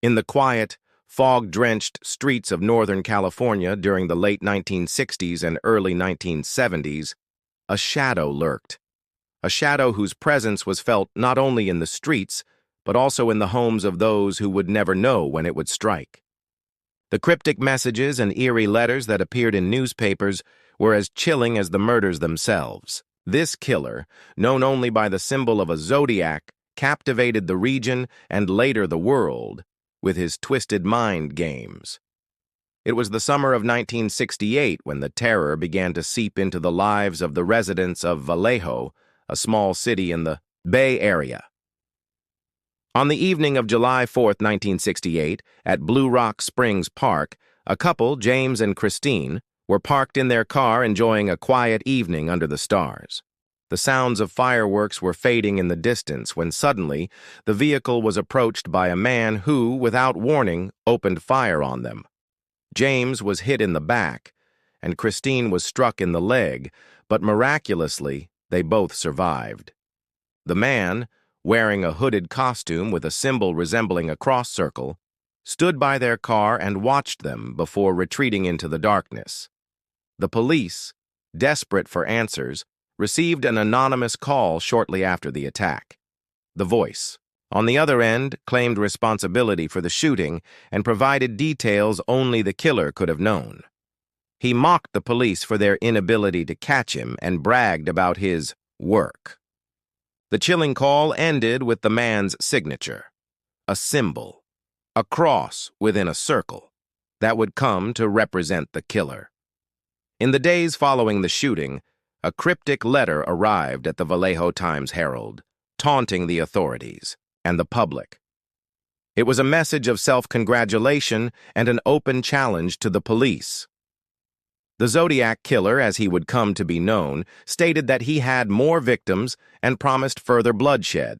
In the quiet, fog-drenched streets of Northern California during the late 1960s and early 1970s, a shadow lurked. A shadow whose presence was felt not only in the streets, but also in the homes of those who would never know when it would strike. The cryptic messages and eerie letters that appeared in newspapers were as chilling as the murders themselves. This killer, known only by the symbol of a zodiac, captivated the region and later the world with his twisted mind games. It was the summer of 1968 when the terror began to seep into the lives of the residents of Vallejo, a small city in the Bay Area. On the evening of July 4, 1968, at Blue Rock Springs Park, a couple, James and Christine, were parked in their car enjoying a quiet evening under the stars. The sounds of fireworks were fading in the distance when suddenly the vehicle was approached by a man who, without warning, opened fire on them. James was hit in the back, and Christine was struck in the leg, but miraculously, they both survived. The man, wearing a hooded costume with a symbol resembling a cross circle, stood by their car and watched them before retreating into the darkness. The police, desperate for answers, received an anonymous call shortly after the attack. The voice, on the other end, claimed responsibility for the shooting and provided details only the killer could have known. He mocked the police for their inability to catch him and bragged about his work. The chilling call ended with the man's signature, a symbol, a cross within a circle, that would come to represent the killer. In the days following the shooting, a cryptic letter arrived at the Vallejo Times-Herald, taunting the authorities and the public. It was a message of self-congratulation and an open challenge to the police. The Zodiac Killer, as he would come to be known, stated that he had more victims and promised further bloodshed.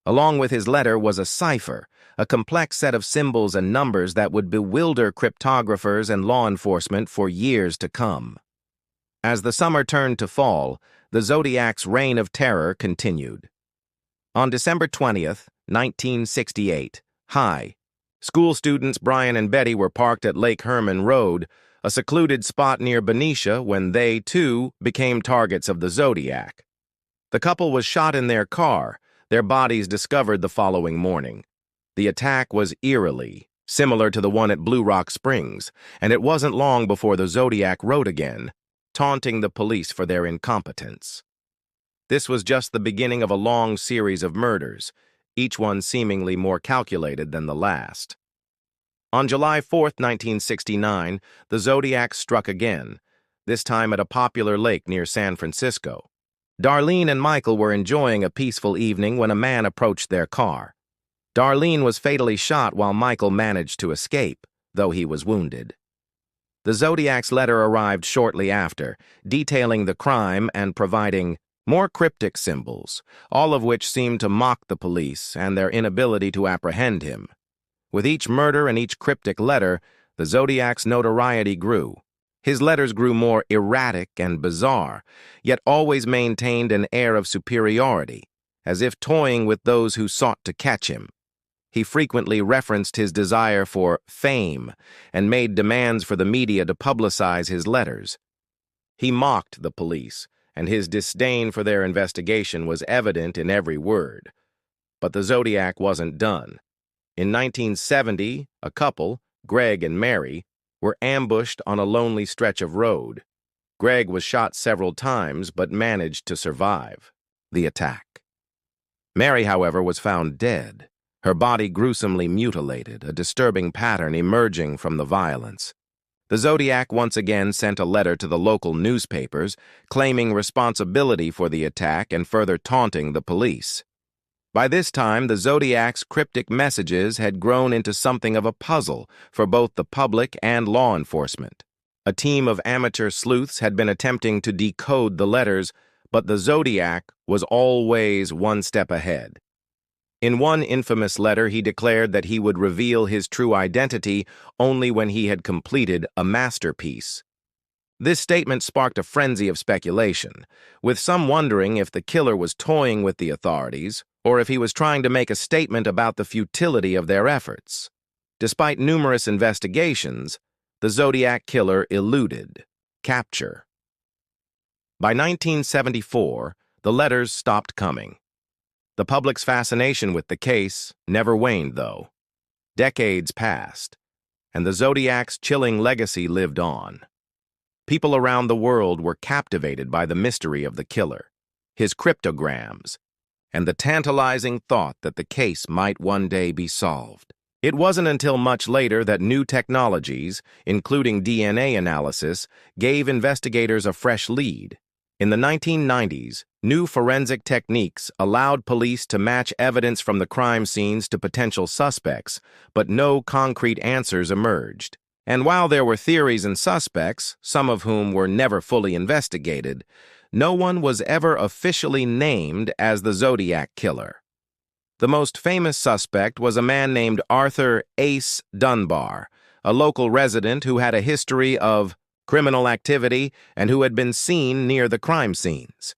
Along with his letter was a cipher, a complex set of symbols and numbers that would bewilder cryptographers and law enforcement for years to come. As the summer turned to fall, the Zodiac's reign of terror continued. On December 20th, 1968, school students Brian and Betty were parked at Lake Herman Road, a secluded spot near Benicia, when they, too, became targets of the Zodiac. The couple was shot in their car, their bodies discovered the following morning. The attack was eerily similar to the one at Blue Rock Springs, and it wasn't long before the Zodiac wrote again, taunting the police for their incompetence. This was just the beginning of a long series of murders, each one seemingly more calculated than the last. On July 4, 1969, the Zodiac struck again, this time at a popular lake near San Francisco. Darlene and Michael were enjoying a peaceful evening when a man approached their car. Darlene was fatally shot while Michael managed to escape, though he was wounded. The Zodiac's letter arrived shortly after, detailing the crime and providing more cryptic symbols, all of which seemed to mock the police and their inability to apprehend him. With each murder and each cryptic letter, the Zodiac's notoriety grew. His letters grew more erratic and bizarre, yet always maintained an air of superiority, as if toying with those who sought to catch him. He frequently referenced his desire for fame and made demands for the media to publicize his letters. He mocked the police, and his disdain for their investigation was evident in every word. But the Zodiac wasn't done. In 1970, a couple, Greg and Mary, were ambushed on a lonely stretch of road. Greg was shot several times but managed to survive the attack. Mary, however, was found dead, her body gruesomely mutilated, a disturbing pattern emerging from the violence. The Zodiac once again sent a letter to the local newspapers, claiming responsibility for the attack and further taunting the police. By this time, the Zodiac's cryptic messages had grown into something of a puzzle for both the public and law enforcement. A team of amateur sleuths had been attempting to decode the letters, but the Zodiac was always one step ahead. In one infamous letter, he declared that he would reveal his true identity only when he had completed a masterpiece. This statement sparked a frenzy of speculation, with some wondering if the killer was toying with the authorities or if he was trying to make a statement about the futility of their efforts. Despite numerous investigations, the Zodiac Killer eluded capture. By 1974, the letters stopped coming. The public's fascination with the case never waned, though. Decades passed, and the Zodiac's chilling legacy lived on. People around the world were captivated by the mystery of the killer, his cryptograms, and the tantalizing thought that the case might one day be solved. It wasn't until much later that new technologies, including DNA analysis, gave investigators a fresh lead. In the 1990s, new forensic techniques allowed police to match evidence from the crime scenes to potential suspects, but no concrete answers emerged. And while there were theories and suspects, some of whom were never fully investigated, no one was ever officially named as the Zodiac Killer. The most famous suspect was a man named Arthur Ace Dunbar, a local resident who had a history of criminal activity and who had been seen near the crime scenes.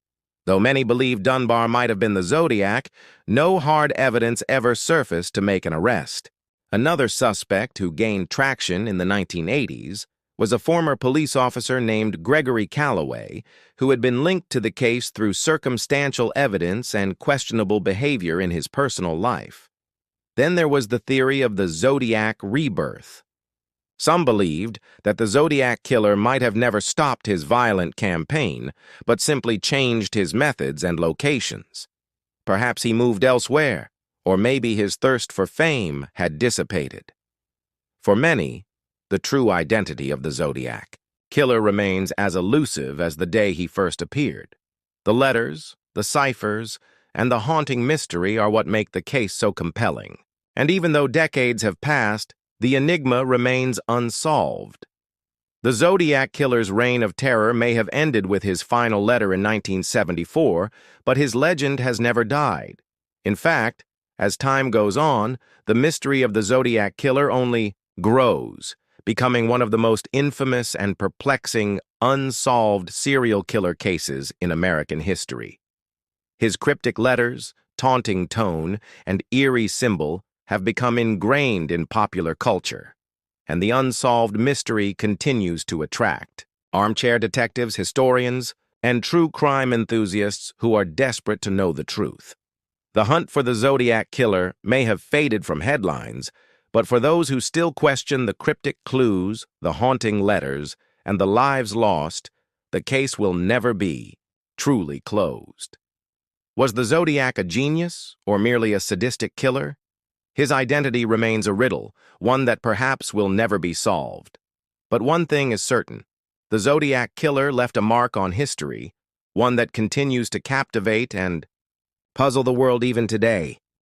Though many believe Dunbar might have been the Zodiac, no hard evidence ever surfaced to make an arrest. Another suspect who gained traction in the 1980s was a former police officer named Gregory Calloway, who had been linked to the case through circumstantial evidence and questionable behavior in his personal life. Then there was the theory of the Zodiac rebirth. Some believed that the Zodiac Killer might have never stopped his violent campaign, but simply changed his methods and locations. Perhaps he moved elsewhere, or maybe his thirst for fame had dissipated. For many, the true identity of the Zodiac Killer remains as elusive as the day he first appeared. The letters, the ciphers, and the haunting mystery are what make the case so compelling. And even though decades have passed, the enigma remains unsolved. The Zodiac Killer's reign of terror may have ended with his final letter in 1974, but his legend has never died. In fact, as time goes on, the mystery of the Zodiac Killer only grows, becoming one of the most infamous and perplexing unsolved serial killer cases in American history. His cryptic letters, taunting tone, and eerie symbol have become ingrained in popular culture, and the unsolved mystery continues to attract armchair detectives, historians, and true crime enthusiasts who are desperate to know the truth. The hunt for the Zodiac Killer may have faded from headlines, but for those who still question the cryptic clues, the haunting letters, and the lives lost, the case will never be truly closed. Was the Zodiac a genius or merely a sadistic killer? His identity remains a riddle, one that perhaps will never be solved. But one thing is certain: the Zodiac Killer left a mark on history, one that continues to captivate and puzzle the world even today.